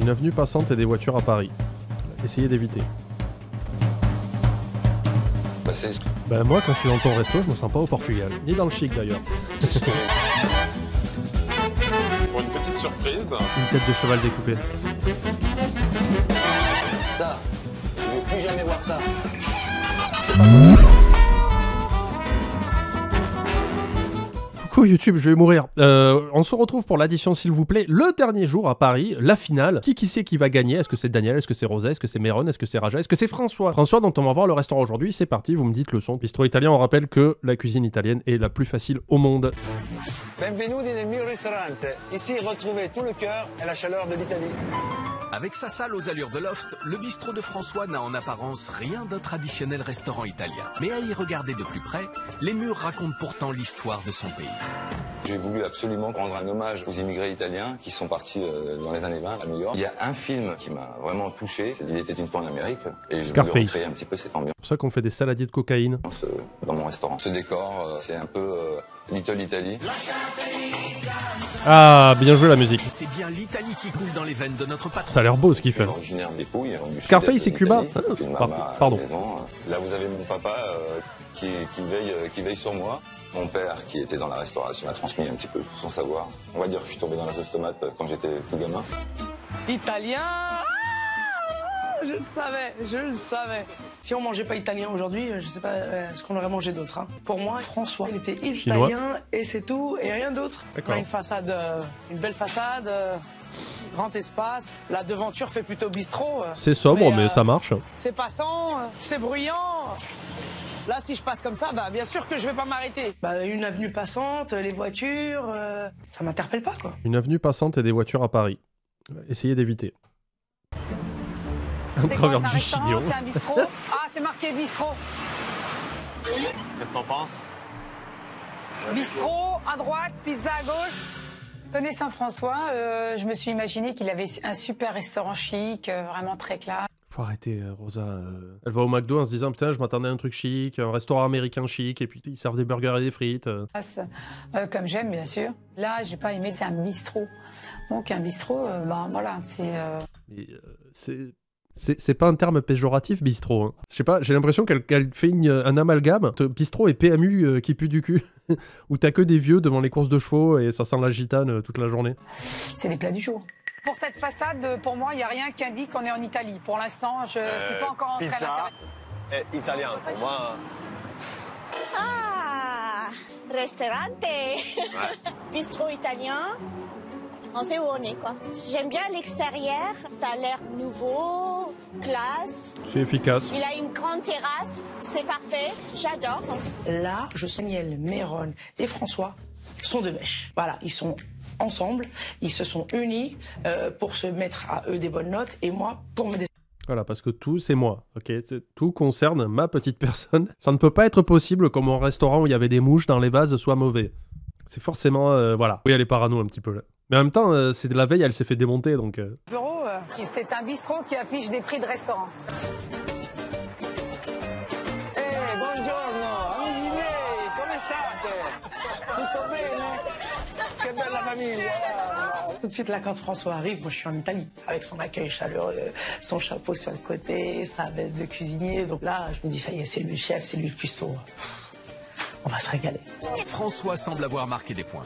Une avenue passante et des voitures à Paris. Essayez d'éviter. Bah moi quand je suis dans ton resto je me sens pas au Portugal, ni dans le chic d'ailleurs. Pour une petite surprise. Une tête de cheval découpée. Ça, je ne veux plus jamais voir ça. Coucou YouTube, je vais mourir. On se retrouve pour l'addition s'il vous plaît. Le dernier jour à Paris, la finale. Qui sait qui va gagner? Est-ce que c'est Daniel? Est-ce que c'est Rosa? Est-ce que c'est Meron? Est-ce que c'est Raja? Est-ce que c'est François? François dont on va voir le restaurant aujourd'hui. C'est parti, vous me dites le son. Bistrot italien, on rappelle que la cuisine italienne est la plus facile au monde. Benvenuti nel mio ristorante. Ici, retrouvez tout le cœur et la chaleur de l'Italie. Avec sa salle aux allures de loft, le bistrot de François n'a en apparence rien d'un traditionnel restaurant italien. Mais à y regarder de plus près, les murs racontent pourtant l'histoire de son pays. J'ai voulu absolument rendre un hommage aux immigrés italiens qui sont partis dans les années 20 à New York. Il y a un film qui m'a vraiment touché, Il était une fois en Amérique, et je voulais recréer un petit peu cette ambiance. C'est pour ça qu'on fait des saladiers de cocaïne dans mon restaurant. Ce décor, c'est un peu Little Italy. Ah, bien joué la musique. C'est bien l'Italie qui coule dans les veines de notre patron. Ça a l'air beau ce qu'il fait. Originaire des Pouilles. Scarface, c'est Cuba. Pardon. Là, vous avez mon papa qui veille sur moi. Mon père, qui était dans la restauration, m'a transmis un petit peu son savoir. On va dire que je suis tombé dans la sauce tomate quand j'étais plus gamin. Italien, je le savais. Si on mangeait pas italien aujourd'hui, je sais pas ce qu'on aurait mangé d'autre. Hein. Pour moi, François, il était italien Chinois. Et c'est tout, et rien d'autre. On a une façade, une belle façade, grand espace. La devanture fait plutôt bistrot. C'est sobre, mais ça marche. C'est passant, c'est bruyant. Là, si je passe comme ça, bah, bien sûr que je vais pas m'arrêter. Bah, une avenue passante, les voitures, ça m'interpelle pas, quoi. Une avenue passante et des voitures à Paris. Essayez d'éviter. À travers du chignon. C'est un bistrot. Ah, c'est marqué bistrot. Qu'est-ce que t'en penses? Bistrot à droite, pizza à gauche. Connaissant François, je me suis imaginé qu'il avait un super restaurant chic, vraiment très classe. Faut arrêter, Rosa. Elle va au McDo en se disant putain, je m'attendais à un truc chic, un restaurant américain chic, et puis ils servent des burgers et des frites. Comme j'aime, bien sûr. Là, j'ai pas aimé, c'est un bistrot. Donc un bistrot, bah voilà, c'est pas un terme péjoratif, bistrot. Hein. Je sais pas, j'ai l'impression qu'elle fait un amalgame. Bistrot et PMU qui pue du cul. Où t'as que des vieux devant les courses de chevaux et ça sent la gitane toute la journée. C'est les plats du jour. Pour cette façade, pour moi, il n'y a rien qui indique qu'on est en Italie. Pour l'instant, je ne suis pas encore entrée à l'intérieur. Pizza italien, pour moi. Ah, ristorante. Ouais. Bistrot italien. On sait où on est, quoi. J'aime bien l'extérieur. Ça a l'air nouveau, classe. C'est efficace. Il a une grande terrasse. C'est parfait. J'adore. Là, Daniel, Meron et François sont de mèche. Voilà, ils sont ensemble, ils se sont unis pour se mettre à eux des bonnes notes et moi pour me descendre. Voilà, parce que tout, c'est moi, ok? Tout concerne ma petite personne. Ça ne peut pas être possible que mon restaurant où il y avait des mouches dans les vases soit mauvais. C'est forcément, voilà. Oui, elle est parano un petit peu, là. Mais en même temps, c'est de la veille, elle s'est fait démonter, donc... Bureau, c'est un bistrot qui affiche des prix de restaurant. Hey, buongiorno, amici miei, come state? Tutto bene? Che bella famiglia! Tout de suite, là, quand François arrive, moi, je suis en Italie, avec son accueil chaleureux, son chapeau sur le côté, sa veste de cuisinier. Donc là, je me dis, ça y est, c'est lui le chef, c'est lui le cuistot. On va se régaler. François semble avoir marqué des points.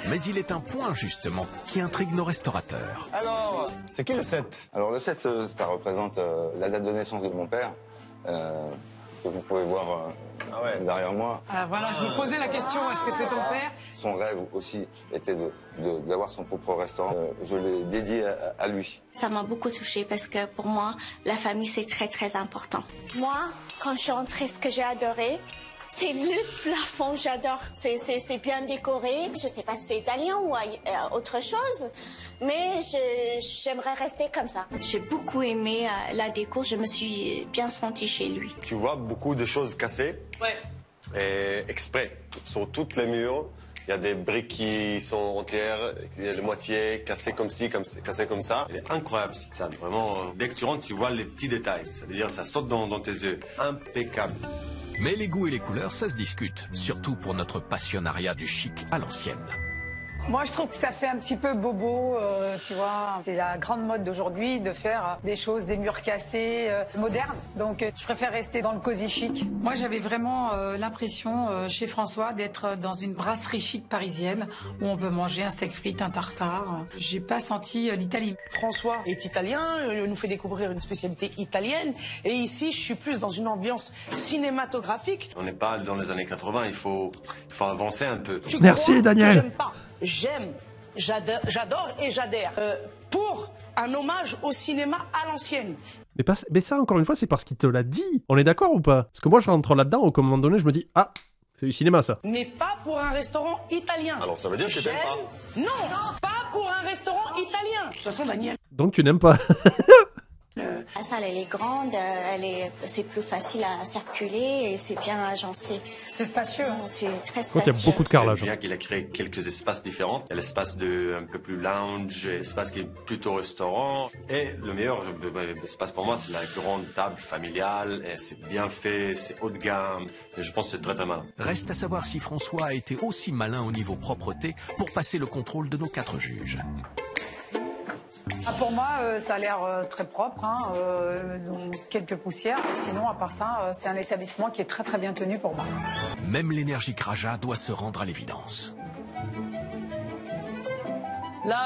Mais il est un point, justement, qui intrigue nos restaurateurs. Alors, c'est qui le 7? Alors le 7, ça représente la date de naissance de mon père, que vous pouvez voir derrière moi. Ah, voilà, je me posais la question, est-ce que c'est ton père? Son rêve aussi était d'avoir son propre restaurant. Je l'ai dédié à lui. Ça m'a beaucoup touchée parce que pour moi, la famille, c'est très, très important. Moi, quand je suis entrée, ce que j'ai adoré, c'est le plafond, j'adore. C'est bien décoré. Je sais pas si c'est italien ou autre chose, mais j'aimerais rester comme ça. J'ai beaucoup aimé la déco. Je me suis bien sentie chez lui. Tu vois beaucoup de choses cassées. Ouais. Et exprès. Sur toutes les murs, il y a des briques qui sont entières, il y a les moitiés cassées comme ci, cassées comme ça. Elle est incroyable cette salle. Vraiment, dès que tu rentres, tu vois les petits détails. Ça veut dire ça saute dans tes yeux. Impeccable. Mais les goûts et les couleurs, ça se discute, surtout pour notre passionnariat du chic à l'ancienne. Moi, je trouve que ça fait un petit peu bobo, tu vois. C'est la grande mode d'aujourd'hui de faire des choses, des murs cassés, modernes. Donc, je préfère rester dans le cosy chic. Moi, j'avais vraiment l'impression, chez François, d'être dans une brasserie chic parisienne où on peut manger un steak frites, un tartare. J'ai pas senti l'Italie. François est italien, il nous fait découvrir une spécialité italienne. Et ici, je suis plus dans une ambiance cinématographique. On n'est pas dans les années 80, il faut avancer un peu. Merci Daniel. J'aime pas. J'aime, j'adore et j'adhère. Pour un hommage au cinéma à l'ancienne. Mais ça, encore une fois, c'est parce qu'il te l'a dit. On est d'accord ou pas? Parce que moi, je rentre là-dedans, au moment donné, je me dis, ah, c'est du cinéma, ça. Mais pas pour un restaurant italien. Alors ça veut dire que tu n'aimes pas? Non, pas pour un restaurant italien. De toute façon, Daniel. Donc tu n'aimes pas. La salle, elle est grande, c'est plus facile à circuler et c'est bien agencé. C'est spacieux. C'est très Quand spacieux. il y a beaucoup de carrelage. J'aime bien qu'il a créé quelques espaces différents. Il y a l'espace un peu plus lounge, l'espace qui est plutôt restaurant. Et le meilleur espace pour moi, c'est la grande table familiale. Et c'est bien fait, c'est haut de gamme. Et je pense que c'est très très malin. Reste à savoir si François a été aussi malin au niveau propreté pour passer le contrôle de nos 4 juges. Ah, pour moi, ça a l'air très propre, hein, donc quelques poussières. Sinon, à part ça, c'est un établissement qui est très très bien tenu pour moi. Même l'énergique Raja doit se rendre à l'évidence. Là,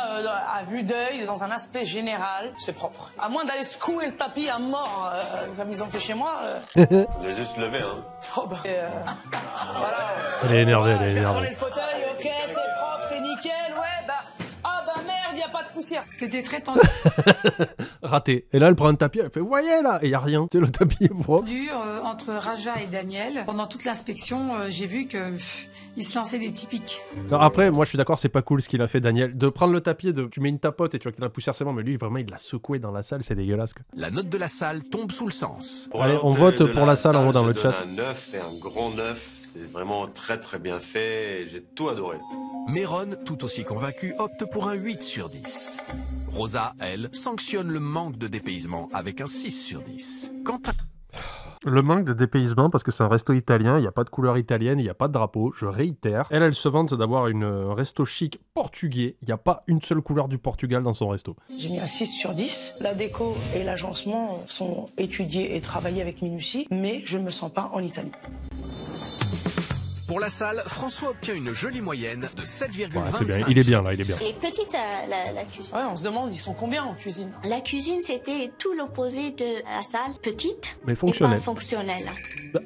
à vue d'œil, dans un aspect général, c'est propre. À moins d'aller secouer le tapis à mort, comme ils ont fait chez moi. J'ai juste levé, hein. Oh bah, voilà. Elle est énervée, Voilà, elle est je vais énervée. prendre le fauteuil, ok, c'est propre, c'est nickel, ouais, bah... Ah bah merde, y a pas de poussière. C'était très tendu. Raté. Et là, elle prend un tapis, elle fait, voyez là, et y a rien. Tu sais, le tapis est propre. Entre Raja et Daniel, pendant toute l'inspection, j'ai vu que il se lançait des petits pics. Non, après, moi, je suis d'accord, c'est pas cool ce qu'il a fait, Daniel. De prendre le tapis, tu mets une tapote et tu vois que t'as la poussière, c'est bon, mais lui, vraiment, il l'a secoué dans la salle, c'est dégueulasse, quoi. La note de la salle tombe sous le sens. Allez, on vote pour la salle en haut dans le chat. Un 9 et un grand 9. C'est vraiment très très bien fait et j'ai tout adoré. Méron, tout aussi convaincu, opte pour un 8 sur 10. Rosa, elle, sanctionne le manque de dépaysement avec un 6 sur 10. Quant à... Le manque de dépaysement, parce que c'est un resto italien, il n'y a pas de couleur italienne, il n'y a pas de drapeau, je réitère. Elle se vante d'avoir un resto chic portugais, il n'y a pas une seule couleur du Portugal dans son resto. J'ai mis un 6 sur 10. La déco et l'agencement sont étudiés et travaillés avec minutie, mais je ne me sens pas en Italie. Pour la salle, François obtient une jolie moyenne de 7,25. Ouais, c'est bien, il est bien là, il est bien. Elle est petite, la cuisine. Ouais, on se demande, ils sont combien en cuisine? La cuisine, c'était tout l'opposé de la salle. Petite, mais fonctionnelle. Et pas fonctionnelle.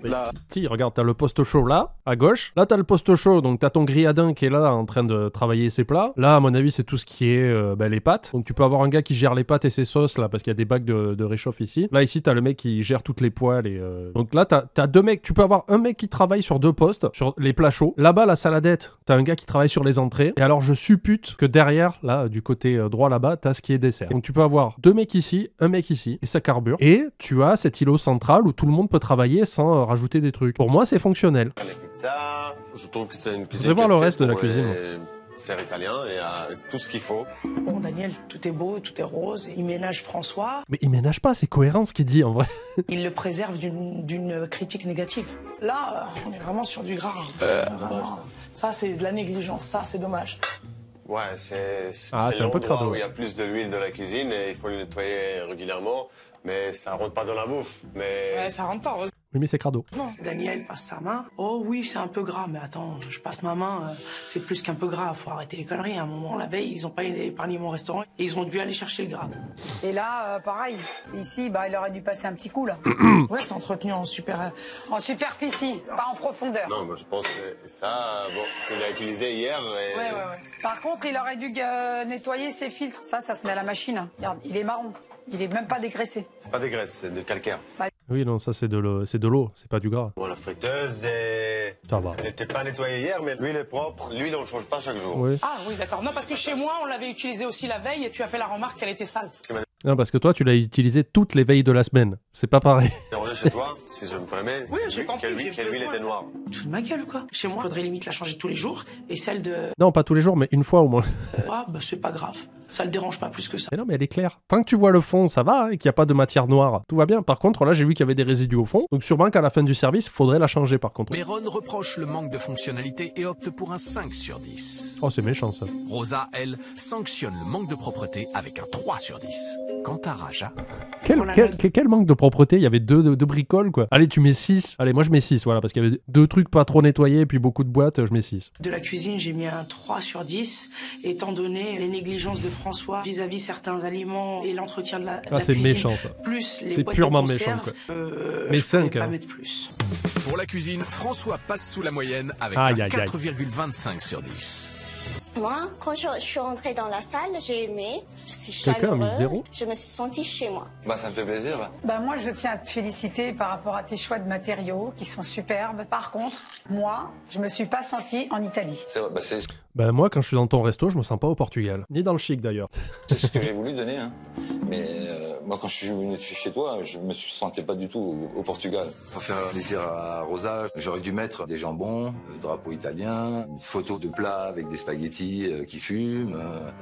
Là. Si, regarde, t'as le poste chaud là, à gauche. Là, t'as le poste chaud, donc t'as ton grilladin qui est là en train de travailler ses plats. Là, à mon avis, c'est tout ce qui est les pâtes. Donc tu peux avoir un gars qui gère les pâtes et ses sauces là, parce qu'il y a des bacs de réchauffe ici. Là, ici, t'as le mec qui gère toutes les poêles. Donc là, t'as deux mecs. Tu peux avoir un mec qui travaille sur 2 postes, sur les plats chauds. Là-bas, la saladette, t'as un gars qui travaille sur les entrées. Et alors, je suppute que derrière, là, du côté droit là-bas, t'as ce qui est dessert. Donc tu peux avoir 2 mecs ici, un mec ici, et ça carbure. Et tu as cet îlot central où tout le monde peut travailler sans rajouter des trucs. Pour moi, c'est fonctionnel. Les pizzas, je trouve que c'est une cuisine. Je vais voir le qui est reste de la faite pour cuisine. Faire italien et tout ce qu'il faut. Bon, Daniel, tout est beau, tout est rose. Il ménage François. Mais il ménage pas, c'est cohérent ce qu'il dit en vrai. Il le préserve d'une critique négative. Là, on est vraiment sur du gras. Vraiment. Ça, c'est de la négligence. Ça, c'est dommage. Ouais, c'est un peu crado. où il y a plus de l'huile dans la cuisine et il faut le nettoyer régulièrement. Mais ça rentre pas dans la bouffe. Mais Ouais, ça rentre pas, heureusement. Oui, mais c'est crado. Non, Daniel passe sa main. Oh oui, c'est un peu gras, mais attends, je passe ma main, c'est plus qu'un peu gras. Faut arrêter les conneries. À un moment, la veille, ils ont pas épargné mon restaurant et ils ont dû aller chercher le gras. Et là, pareil. Ici, il aurait dû passer un petit coup, là. Ouais, c'est entretenu en superficie, pas en profondeur. non, moi je pense que ça, bon, s'il l'a utilisé hier. Et... Ouais. Par contre, il aurait dû nettoyer ses filtres. Ça se met à la machine. Regarde, il est marron. Il est même pas dégraissé. C'est pas des graisses, c'est de calcaire. Oui, non, ça c'est de l'eau, c'est pas du gras. Bon, la friteuse, elle n'était pas nettoyée hier, mais l'huile est propre. L'huile, on ne change pas chaque jour. Oui. Ah oui, d'accord. Non, parce que chez moi, on l'avait utilisée aussi la veille et tu as fait la remarque qu'elle était sale. Non, parce que toi, tu l'as utilisé toutes les veilles de la semaine. C'est pas pareil. T'es rangé chez toi, si je me permets, Oui, j'ai compris, quelle j'ai huile besoin était de noire. Tout de ma gueule, quoi. Chez moi, il faudrait limite la changer tous les jours. Et celle de... Non, pas tous les jours, mais une fois au moins. Ah, bah c'est pas grave. Ça le dérange pas plus que ça. Mais non, mais elle est claire. Tant que tu vois le fond, ça va, hein, et qu'il n'y a pas de matière noire, tout va bien. Par contre, là, j'ai vu qu'il y avait des résidus au fond. Donc sûrement qu'à la fin du service, il faudrait la changer par contre. Meron reproche le manque de fonctionnalité et opte pour un 5 sur 10. Oh, c'est méchant ça. Rosa, elle, sanctionne le manque de propreté avec un 3 sur 10. Quant à Raja... Quel manque de propreté, il y avait deux bricoles quoi. Allez, tu mets 6. Allez, moi je mets 6, voilà, parce qu'il y avait 2 trucs pas trop nettoyés et puis beaucoup de boîtes, je mets 6. De la cuisine, j'ai mis un 3 sur 10, étant donné les négligences de François vis-à-vis certains aliments et l'entretien de la c'est cuisine. méchant ça. Plus les c'est boîtes purement de méchant conserve, quoi. Mais 5 pas hein. mettre plus. Pour la cuisine, François passe sous la moyenne avec Aïe, un aïe, aïe. 4,25 sur 10. Moi, quand je suis rentrée dans la salle, j'ai aimé. Je suis Quelqu'un a mis chaleureuse. 0. Je me suis sentie chez moi. Bah, ça me fait plaisir. Bah moi, je tiens à te féliciter par rapport à tes choix de matériaux qui sont superbes. Par contre, moi, je me suis pas sentie en Italie. C'est vrai, Bah moi, quand je suis dans ton resto, je me sens pas au Portugal. Ni dans le chic d'ailleurs. c'est ce que j'ai voulu donner. Hein. Mais moi, quand je suis venu chez toi, je me sentais pas du tout au Portugal. Pour faire plaisir à Rosa, j'aurais dû mettre des jambons, drapeau italien, une photo de plat avec des spaghettis qui fument,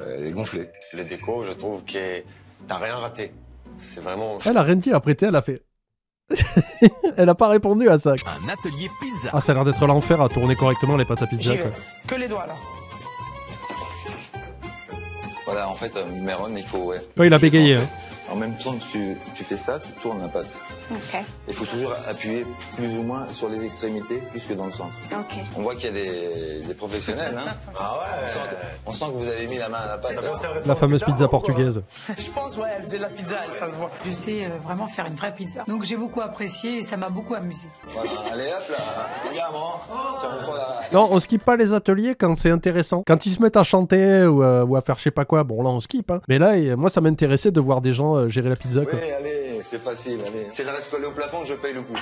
elle est gonflée. Les décos, je trouve que t'as rien raté. C'est vraiment... Elle a rien dit, après elle a fait... Elle a pas répondu à ça. Un atelier pizza. Ah, ça a l'air d'être l'enfer à tourner correctement les pâtes à pizza J'y quoi. vais. Que les doigts, là. Voilà, en fait, Meron, il faut... Ouais. Oh, il a bégayé. Hein. En même temps que tu fais ça, tu tournes la pâte. Ok. Il faut toujours appuyer plus ou moins sur les extrémités, plus que dans le centre. Ok. On voit qu'il y a des professionnels. Hein. Ah ouais. On sent que vous avez mis la main à la pâte. La fameuse pizza portugaise. Je pense, ouais, elle faisait de la pizza, elle, ça se voit. Je sais vraiment faire une vraie pizza. Donc j'ai beaucoup apprécié et ça m'a beaucoup amusé. Voilà, allez hop là, regarde, tu remontes pas là. Non, on skip pas les ateliers quand c'est intéressant. Quand ils se mettent à chanter ou à faire je sais pas quoi, bon là on skip. Hein. Mais là, moi ça m'intéressait de voir des gens gérer la pizza. Quoi. Oui, allez, c'est facile, allez. C'est le reste collé au plafond, je paye le coup.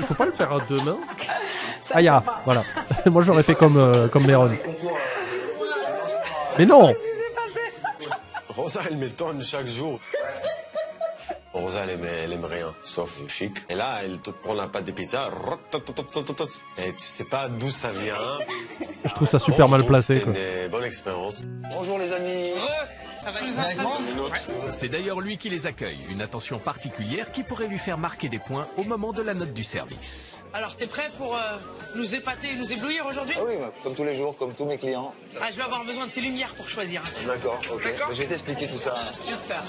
Faut pas le faire à 2 mains. Ah ya, voilà. Moi j'aurais fait comme Meron. Mais non. Rosa, elle m'étonne chaque jour. Rosa, elle aime rien, sauf le chic. Et là, elle te prend la pâte de pizza. Et tu sais pas d'où ça vient. Je trouve ça super mal placé. C'était une bonne expérience. Bonjour les amis. Ça va nous installer. C'est d'ailleurs lui qui les accueille, une attention particulière qui pourrait lui faire marquer des points au moment de la note du service. Alors, t'es prêt pour nous épater et nous éblouir aujourd'hui? Ah oui, comme tous les jours, comme tous mes clients. Ah, je vais avoir besoin de tes lumières pour choisir. D'accord, ok. D'accord. Je vais t'expliquer tout ça. Super.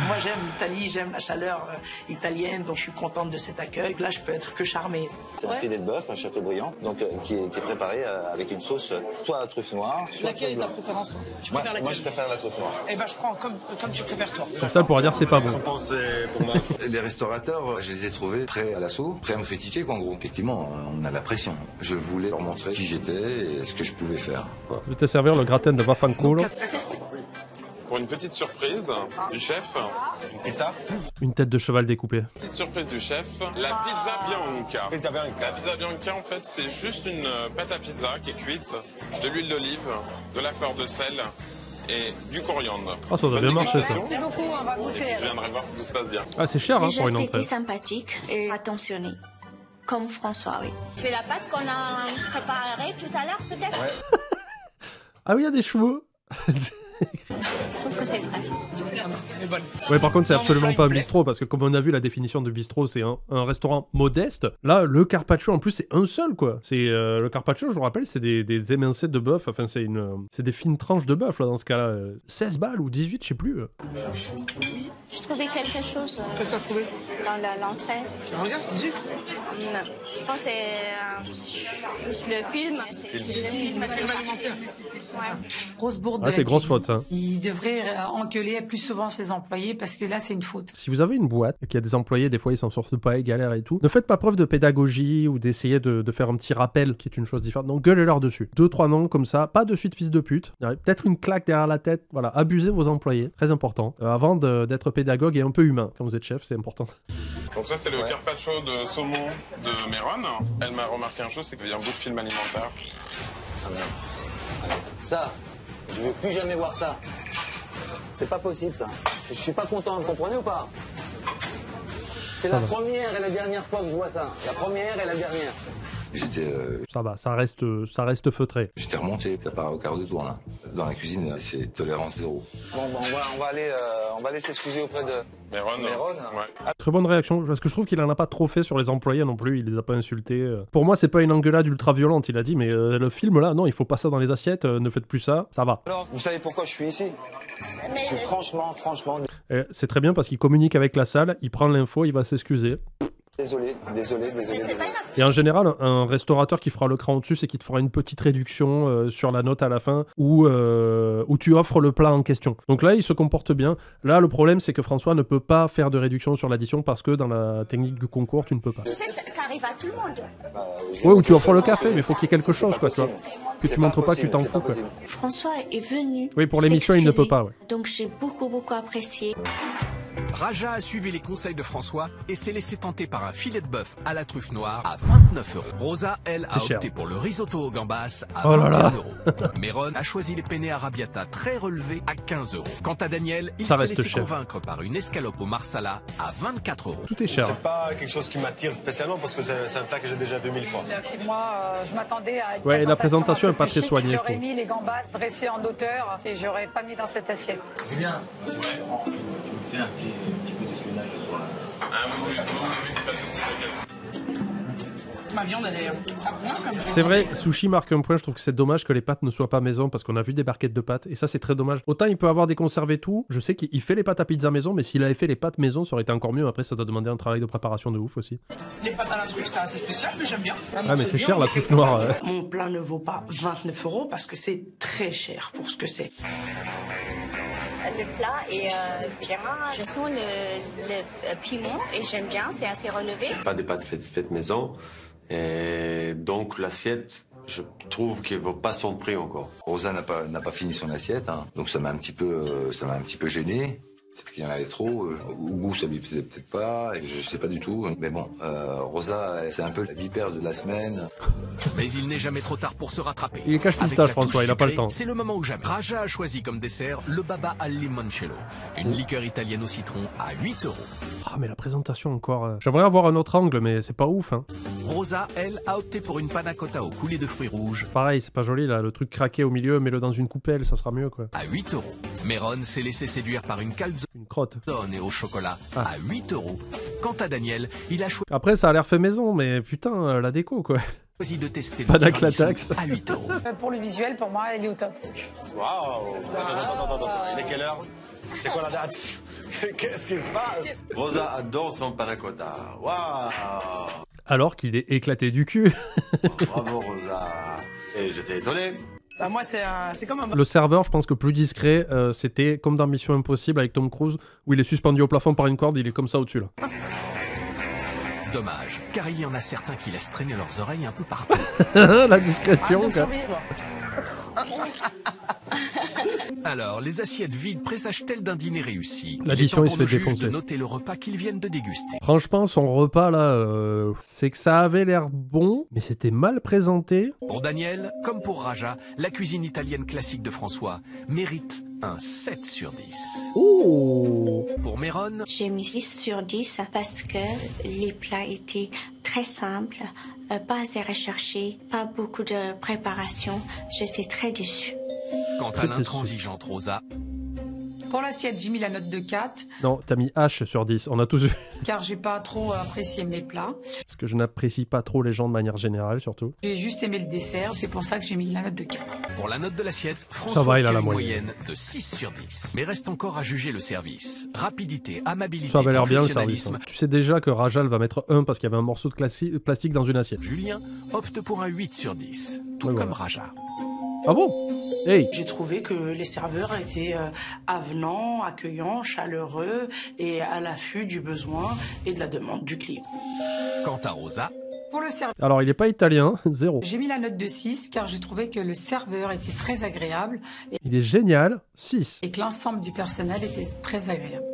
Moi, j'aime l'Italie, j'aime la chaleur italienne, donc je suis contente de cet accueil. Là, je peux être que charmée. C'est un filet de bœuf, un Chateaubriand, donc qui est préparé avec une sauce soit à truffe noire, soit Laquelle est ta préférence, toi? Tu préfères laquelle? Moi, je préfère la truffe noire. Eh ben, je prends comme tu préfères, toi. Comme ça, on pourra dire c'est pas bon. Pour moi. Les restaurateurs, je les ai trouvés prêts à l'assaut, prêts à me critiquer, qu'en gros. Effectivement, on a la pression. Je voulais leur montrer qui j'étais et ce que je pouvais faire. Quoi. Je vais te servir le gratin de Vaffanculo. Pour une petite surprise du chef, une pizza. Une tête de cheval découpée. Petite surprise du chef, la pizza bianca. Pizza bianca. La pizza bianca, en fait, c'est juste une pâte à pizza qui est cuite, de l'huile d'olive, de la fleur de sel et du coriandre. Ah, ça doit bien marcher ça. Merci beaucoup, on va Et goûter. puis je viendrai voir si tout se passe bien. Ah, c'est cher hein, Les pour une gestes entrée. étaient sympathiques et attentionnés. Comme François, oui. C'est la pâte qu'on a préparée tout à l'heure, peut-être? Ah oui, il y a des chevaux. Je trouve que c'est frais. Ouais, par contre, c'est absolument pas un bistrot parce que comme on a vu, la définition de bistrot, c'est un restaurant modeste. Là, le carpaccio en plus, c'est un seul quoi. C'est le carpaccio, je vous rappelle, c'est des émincés de bœuf. Enfin, c'est des fines tranches de bœuf là dans ce cas-là. 16 balles ou 18, je sais plus. Je trouvais quelque chose Qu'est-ce que t'as trouvé? dans l'entrée. Regarde, zut. Non. Je pense que c'est juste le film. C'est le film alimentaire. Ouais. Grosse bourde. Ah, de c'est la grosse cuisine. faute ça. Il devrait engueuler plus souvent ses employés parce que là, c'est une faute. Si vous avez une boîte et qu'il y a des employés, des fois ils s'en sortent pas, ils galèrent et tout, ne faites pas preuve de pédagogie ou d'essayer de faire un petit rappel qui est une chose différente. Donc gueulez-leur dessus. 2-3 noms comme ça, pas de suite fils de pute. Peut-être une claque derrière la tête. Voilà, abusez vos employés, très important. Avant d'être pédagogue et un peu humain. Quand vous êtes chef, c'est important. Donc ça, c'est le carpaccio de saumon de Meron. Elle m'a remarqué une chose, c'est qu'il y a un bout de film alimentaire. Ah, merde. Allez, ça, je veux plus jamais voir ça. C'est pas possible ça. Je suis pas content, vous comprenez ou pas? C'est la première et la dernière fois que je vois ça. La première et la dernière. J'étais Ça va, ça reste feutré. j'étais remonté, ça part au quart de tour là. Dans la cuisine, c'est tolérance zéro. Bon, on va aller s'excuser auprès de Méron, ouais. Très bonne réaction, parce que je trouve qu'il en a pas trop fait sur les employés non plus, il les a pas insultés. Pour moi, c'est pas une engueulade ultra violente, il a dit, mais le film là, non, il faut pas ça dans les assiettes, ne faites plus ça, ça va. Alors, vous savez pourquoi je suis ici? Je suis franchement... C'est très bien parce qu'il communique avec la salle, il prend l'info, il va s'excuser. Désolé. Et en général, un restaurateur qui fera le cran au-dessus, c'est qu'il te fera une petite réduction sur la note à la fin où tu offres le plat en question. Donc là, il se comporte bien. Là, le problème, c'est que François ne peut pas faire de réduction sur l'addition parce que dans la technique du concours, tu ne peux pas. Tu sais, ça arrive à tout le monde. Ouais, ou tu offres le café, mais il faut qu'il y ait quelque chose, quoi, tu vois. Que tu montres pas que tu t'en fous, quoi. François est venu. Oui, pour l'émission, il ne peut pas, ouais. Donc j'ai beaucoup apprécié. Raja a suivi les conseils de François et s'est laissé tenter par un filet de bœuf à la truffe noire à 29 €. Rosa, elle, a cher. opté pour le risotto aux gambas à Oh là là. 21 €. Méron a choisi les penne arrabbiata très relevés à 15 €. Quant à Daniel, il Ça s'est reste laissé cher. convaincre par une escalope au marsala à 24 €. Tout est cher. C'est pas quelque chose qui m'attire spécialement parce que c'est un plat que j'ai déjà vu 1000 fois. Et moi, je m'attendais à une Ouais, et la présentation un est pas peu très plus soignée, chic. je trouve. J'aurais mis les gambas dressées en hauteur et j'aurais pas mis dans cette assiette. Julien, tu me fais un petit peu d'espionnage ce soir. Oui, pas de soucis, t'inquiète. Ma viande, elle est bien comme C'est vrai, Sushi marque un point, je trouve que c'est dommage que les pâtes ne soient pas maison parce qu'on a vu des barquettes de pâtes et ça c'est très dommage. Autant il peut avoir des conserves et tout, je sais qu'il fait les pâtes à pizza maison, mais s'il avait fait les pâtes maison ça aurait été encore mieux. Après ça doit demander un travail de préparation de ouf aussi. Les pâtes à la truffe, c'est assez spécial, mais j'aime bien. Ah mais c'est cher la truffe noire. Mon plat ne vaut pas 29 € parce que c'est très cher pour ce que c'est. Le plat est bien. Je sens le piment et j'aime bien, c'est assez relevé. Pas des pâtes faites maison. Et donc l'assiette, je trouve qu'il ne vaut pas son prix encore. Rosa n'a pas fini son assiette, hein. Donc ça m'a un petit peu gêné. Peut-être qu'il y en avait trop. Au goût, ça lui plaisait peut-être pas. Et je sais pas du tout. Mais bon, Rosa, c'est un peu la vipère de la semaine. Mais il n'est jamais trop tard pour se rattraper. Il est cache-pistache François, il a pas le temps. C'est le moment ou jamais. Raja a choisi comme dessert le baba al limoncello, une liqueur italienne au citron à 8 €. Ah mais la présentation encore... J'aimerais avoir un autre angle mais c'est pas ouf hein. Rosa, elle, a opté pour une panna cotta au coulis de fruits rouges. Pareil, c'est pas joli là, le truc craqué au milieu, mets-le dans une coupelle, ça sera mieux quoi. À 8 €. Méron s'est laissé séduire par une calzone Une crotte. et au chocolat à 8 €. Quant à Daniel, il a Après ça a l'air fait maison, mais putain, la déco quoi. choisi de tester Pas le d'aclatax. tiramisu à 8 €. Pour le visuel, pour moi, elle est au top. Waouh! Attends. Il est quelle heure? C'est quoi la date? Qu'est-ce qui se passe? Rosa adore son panna cotta. Waouh! Alors qu'il est éclaté du cul. Bravo Rosa. Et j'étais étonné. Bah moi, c'est comme un... Le serveur, je pense que plus discret, c'était comme dans Mission Impossible avec Tom Cruise, où il est suspendu au plafond par une corde, il est comme ça au-dessus là. Dommage, car il y en a certains qui laissent traîner leurs oreilles un peu partout. La discrétion quoi. Alors, les assiettes vides présagent-elles d'un dîner réussi? L'addition, il se fait juge défoncer. de noter le repas qu'ils viennent de déguster. Franchement, son repas là, c'est que ça avait l'air bon, mais c'était mal présenté. Pour Daniel, comme pour Raja, la cuisine italienne classique de François mérite un 7 sur 10. Oh. Pour Méron, J'ai mis 6 sur 10 parce que les plats étaient très simples, pas assez recherchés, pas beaucoup de préparation. J'étais très déçue. quant à l'intransigeante Rosa, Pour l'assiette, j'ai mis la note de 4, Non, t'as mis H sur 10, on a tous vu. car j'ai pas trop apprécié mes plats. Parce que je n'apprécie pas trop les gens de manière générale, surtout. J'ai juste aimé le dessert, c'est pour ça que j'ai mis la note de 4. pour la note de l'assiette, François va, il a obtient la une moyenne. moyenne de 6 sur 10. Mais reste encore à juger le service. Rapidité, amabilité, Ça avait l'air bien le service. professionnalisme. Hein. Tu sais déjà que Rajal va mettre 1 parce qu'il y avait un morceau de plastique dans une assiette. Julien opte pour un 8 sur 10, tout Ouais, comme voilà. Raja. Ah bon? Hey. J'ai trouvé que les serveurs étaient avenants, accueillants, chaleureux et à l'affût du besoin et de la demande du client. Quant à Rosa, Pour le service, Alors, il est pas italien, 0. j'ai mis la note de 6, car j'ai trouvé que le serveur était très agréable Il est génial, 6. et que l'ensemble du personnel était très agréable.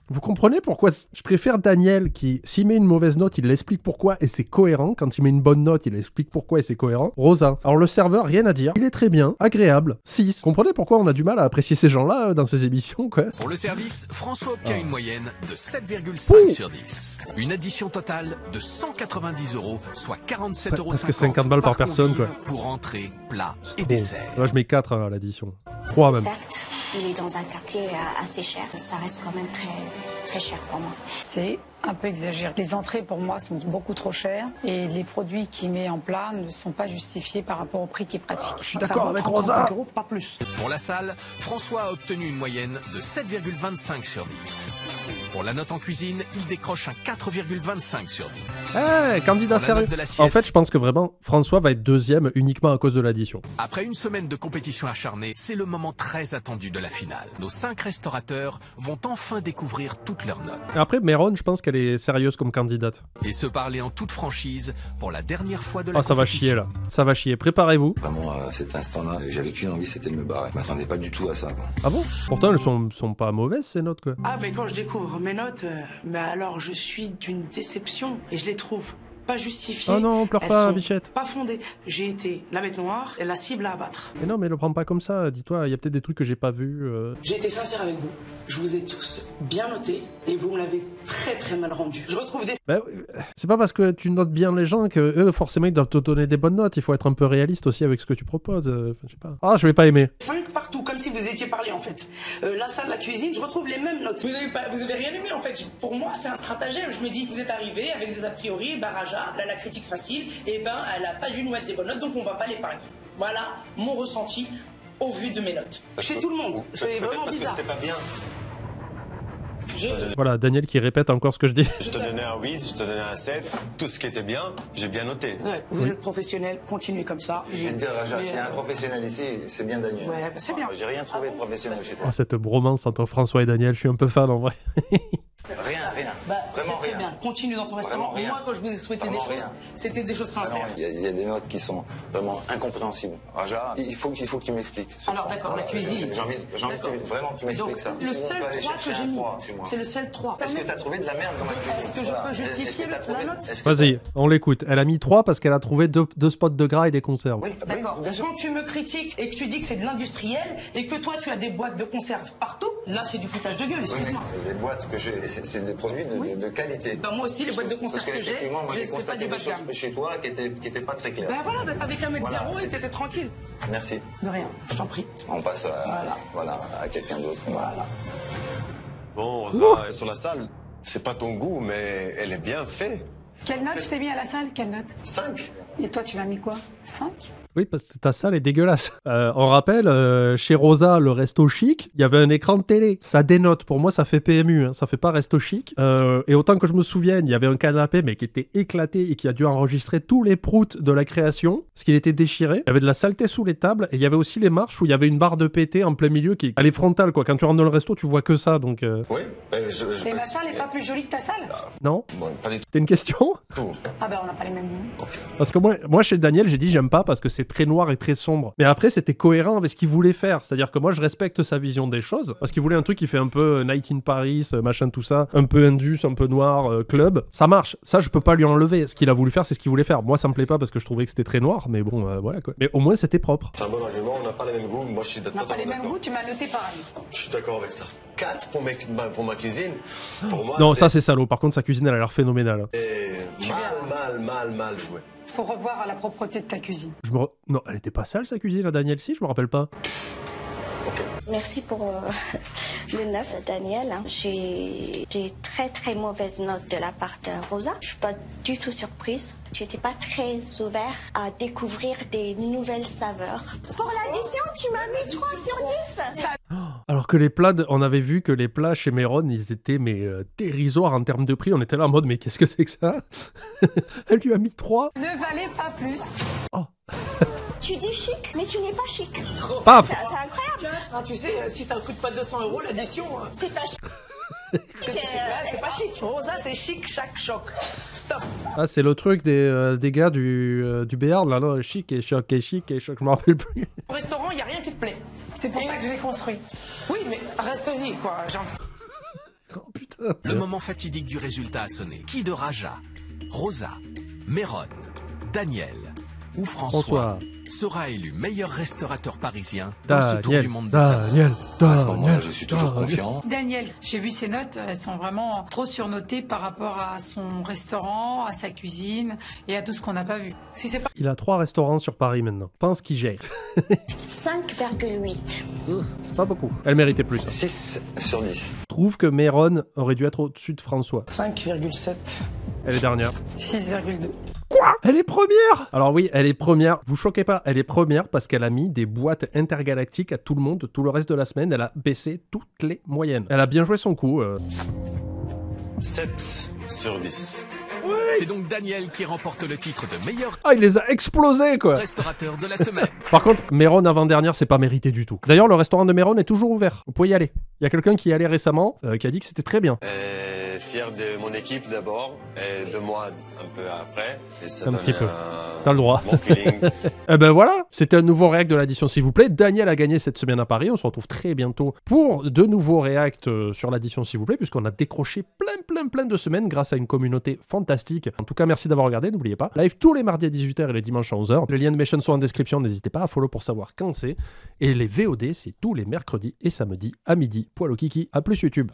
Vous comprenez pourquoi je préfère Daniel qui, s'il met une mauvaise note, il l'explique pourquoi et c'est cohérent. Quand il met une bonne note, il explique pourquoi et c'est cohérent. Rosa. Alors le serveur, rien à dire. Il est très bien, agréable. 6. Vous comprenez pourquoi on a du mal à apprécier ces gens-là dans ces émissions, quoi. Pour le service, François obtient une moyenne de 7,5 sur 10. Une addition totale de 190 €, soit 47,50 € presque 50 balles par personne, quoi. Pour entrée, plat et dessert. Là, je mets 4 à l'addition. 3 même. Certes, il est dans un quartier assez cher. Ça reste quand même très, très cher pour moi. C'est un peu exagéré. Les entrées pour moi sont beaucoup trop chères et les produits qu'il met en plat ne sont pas justifiés par rapport au prix qu'il pratique. Je suis d'accord avec Rosa. Pas plus. Pour la salle, François a obtenu une moyenne de 7,25 sur 10. Pour la note en cuisine, il décroche un 4,25 sur 10. Eh, candidat sérieux. En fait, je pense que vraiment, François va être deuxième uniquement à cause de l'addition. Après une semaine de compétition acharnée, c'est le moment très attendu de la finale. Nos 5 restaurateurs vont enfin découvrir toutes leurs notes. Et après, Méron, je pense qu'elle est sérieuse comme candidate. Et se parler en toute franchise pour la dernière fois de la ça va compétition. chier là. Ça va chier. Préparez-vous. Vraiment, cet instant-là, j'avais qu'une envie, c'était de me barrer. Je m'attendais pas du tout à ça, quoi. Ah bon? Pourtant, elles sont pas mauvaises ces notes, quoi. Ah, mais quand je découvre mes notes, mais alors je suis d'une déception et je les trouve pas justifiées. Oh non, pleure Elles pas, sont bichette. Pas fondées. J'ai été la bête noire et la cible à abattre. Mais non, mais le prends pas comme ça. Dis-toi, il y a peut-être des trucs que j'ai pas vus. J'ai été sincère avec vous. Je vous ai tous bien notés et vous me l'avez très très mal rendu. Je retrouve des... Bah, c'est pas parce que tu notes bien les gens que eux, forcément, ils doivent te donner des bonnes notes. Il faut être un peu réaliste aussi avec ce que tu proposes. Je sais pas. Ah, je vais pas aimer. 5 partout, comme si vous étiez parlé en fait. La salle, la cuisine, je retrouve les mêmes notes. Vous avez rien aimé en fait. Pour moi, c'est un stratagème. Je me dis, vous êtes arrivé avec des a priori, barrageables, la critique facile, et ben elle a pas dû nous mettre des bonnes notes, donc on va pas l'épargner. Voilà mon ressenti au vu de mes notes. Chez tout le monde, c'est vraiment parce bizarre. que c'était pas bien. Voilà, Daniel qui répète encore ce que je dis. Je te donnais un 8, je te donnais un 7. Tout ce qui était bien, j'ai bien noté. Ouais, vous êtes professionnel, continuez comme ça. Je vais te dire, Raja, s'il y a un professionnel ici, c'est bien Daniel. Ouais, bah c'est bien. J'ai rien trouvé de professionnel chez toi. Oh, cette bromance entre François et Daniel, je suis un peu fan en vrai. Rien. Bah, c'est Vraiment très rien. bien. Continue dans ton restaurant. Vraiment rien. Moi, quand je vous ai souhaité Vraiment des choses, rien. c'était des choses sincères. Il y a des notes qui sont vraiment incompréhensibles. Raja, il faut que tu m'expliques. Alors d'accord, la cuisine. J'ai envie vraiment que tu m'expliques Donc, ça. le On seul peut aller 3 chercher que j'ai un mis, 3 chez moi. c'est le seul 3. Est-ce que tu as trouvé de la merde dans ma cuisine? Est-ce que je peux justifier la note? Vas-y, on l'écoute. Elle a mis 3 parce qu'elle a trouvé deux spots de gras et des conserves. Oui, D'accord. bien sûr. Quand tu me critiques et que tu dis que c'est de l'industriel et que toi tu as des boîtes de conserve partout, là c'est du foutage de gueule, excuse-moi. Les boîtes que j'ai, c'est des produits de qualité. Ben, moi aussi, les boîtes de Parce conserve que j'ai, qu'effectivement, moi j'ai c'est pas constaté des des bas de choses gamme. chez toi qui étaient pas très claires. Ben voilà, ben t'avais qu'à mettre Voilà, 0 et c'est- t'étais tranquille. Merci. De rien, je t'en prie. On passe à quelqu'un d'autre. Voilà. Bon, Rosa, sur la salle, c'est pas ton goût, mais elle est bien faite. Quelle note je t'ai mis à la salle? Quelle note? 5. Et toi, tu m'as mis quoi? 5? Oui, parce que ta salle est dégueulasse. On rappelle, chez Rosa, le resto chic, il y avait un écran de télé. Ça dénote. Pour moi, ça fait PMU. Hein. Ça fait pas resto chic. Et autant que je me souvienne, il y avait un canapé, mais qui était éclaté et qui a dû enregistrer tous les proutes de la création, parce qu'il était déchiré. Il y avait de la saleté sous les tables. Et il y avait aussi les marches où il y avait une barre de pété en plein milieu qui elle est frontale, quoi. Quand tu rentres dans le resto, tu vois que ça. Donc, Oui, Et ma salle est pas plus jolie que ta salle? non. Bon, pas du T'as une question? tout. Ah ben on n'a pas les mêmes goûts. Parce que moi, chez Daniel, j'ai dit j'aime pas parce que c'est très noir et très sombre. Mais après, c'était cohérent avec ce qu'il voulait faire. C'est-à-dire que moi, je respecte sa vision des choses. Parce qu'il voulait un truc qui fait un peu Night in Paris, machin, tout ça. Un peu indus, un peu noir, club. Ça marche. Ça, je peux pas lui enlever. Ce qu'il a voulu faire, c'est ce qu'il voulait faire. Moi, ça me plaît pas parce que je trouvais que c'était très noir. Mais bon, voilà quoi. Mais au moins, c'était propre. C'est un bon argument, on n'a pas les mêmes goûts. Moi, je suis On n'a pas totalement les mêmes d'accord. goûts, tu m'as noté pareil. Je suis d'accord avec ça. 4 pour ma cuisine. Pour moi, Non, ça, c'est salaud. Par contre, sa cuisine, elle a l'air phénoménale. mal joué. Faut revoir à la propreté de ta cuisine. Non, elle était pas sale, sa cuisine, la Daniel, si, je me rappelle pas. Merci pour le 9, Daniel. J'ai des très très mauvaises notes de la part de Rosa. Je suis pas du tout surprise. J'étais pas très ouvert à découvrir des nouvelles saveurs. Pour l'addition, tu m'as mis 3 sur 10. Alors que on avait vu que les plats chez Méron, ils étaient dérisoires en termes de prix. On était là en mode, mais qu'est-ce que c'est que ça? Elle lui a mis 3. Ne valait pas plus. Tu dis chic, mais tu n'es pas chic. Paf! C'est incroyable. Ah, tu sais, si ça coûte pas 200 € l'addition, C'est pas chic. c'est pas chic. Rosa, c'est chic, chaque choc. Stop. Ah, c'est le truc des gars du Béarn, là, non? Chic et choc et chic et choc, je me rappelle plus. Au restaurant, il n'y a rien qui te plaît. C'est pour ça que je l'ai construit. Oui, mais reste-y, quoi. Oh putain. Le moment fatidique du résultat a sonné. Qui de Raja, Rosa, Méron, Daniel ou François sera élu meilleur restaurateur parisien dans ce tour du monde des saveurs? À ce moment-là, je suis toujours confiant. Daniel, j'ai vu ses notes, elles sont vraiment trop surnotées par rapport à son restaurant, à sa cuisine et à tout ce qu'on n'a pas vu. Si c'est pas... Il a 3 restaurants sur Paris maintenant. Pense qu'il gère. 5,8. C'est pas beaucoup. Elle méritait plus. 6 sur 10. Trouve que Méron aurait dû être au-dessus de François. 5,7. Elle est dernière. 6,2. Quoi? Elle est première? Alors oui, elle est première. Vous choquez pas, elle est première parce qu'elle a mis des boîtes intergalactiques à tout le monde. Tout le reste de la semaine, elle a baissé toutes les moyennes. Elle a bien joué son coup. 7 sur 10. C'est donc Daniel qui remporte le titre de meilleur Ah, il les a explosés, quoi. restaurateur de la semaine. Par contre, Méron avant-dernière, c'est pas mérité du tout. D'ailleurs, le restaurant de Méron est toujours ouvert. Vous pouvez y aller. Il y a quelqu'un qui y allait récemment, qui a dit que c'était très bien. Fier de mon équipe d'abord et de moi un peu après. Et ça Un donne petit peu. T'as le droit. Bon feeling. Eh ben voilà, c'était un nouveau réact de l'addition s'il vous plaît. Daniel a gagné cette semaine à Paris. On se retrouve très bientôt pour de nouveaux réacts sur l'addition s'il vous plaît, puisqu'on a décroché plein de semaines grâce à une communauté fantastique. En tout cas, merci d'avoir regardé. N'oubliez pas, live tous les mardis à 18h et les dimanches à 11h. Les liens de mes chaînes sont en description. N'hésitez pas à follow pour savoir quand c'est. Et les VOD, c'est tous les mercredis et samedis à midi. Poil au kiki. À plus YouTube.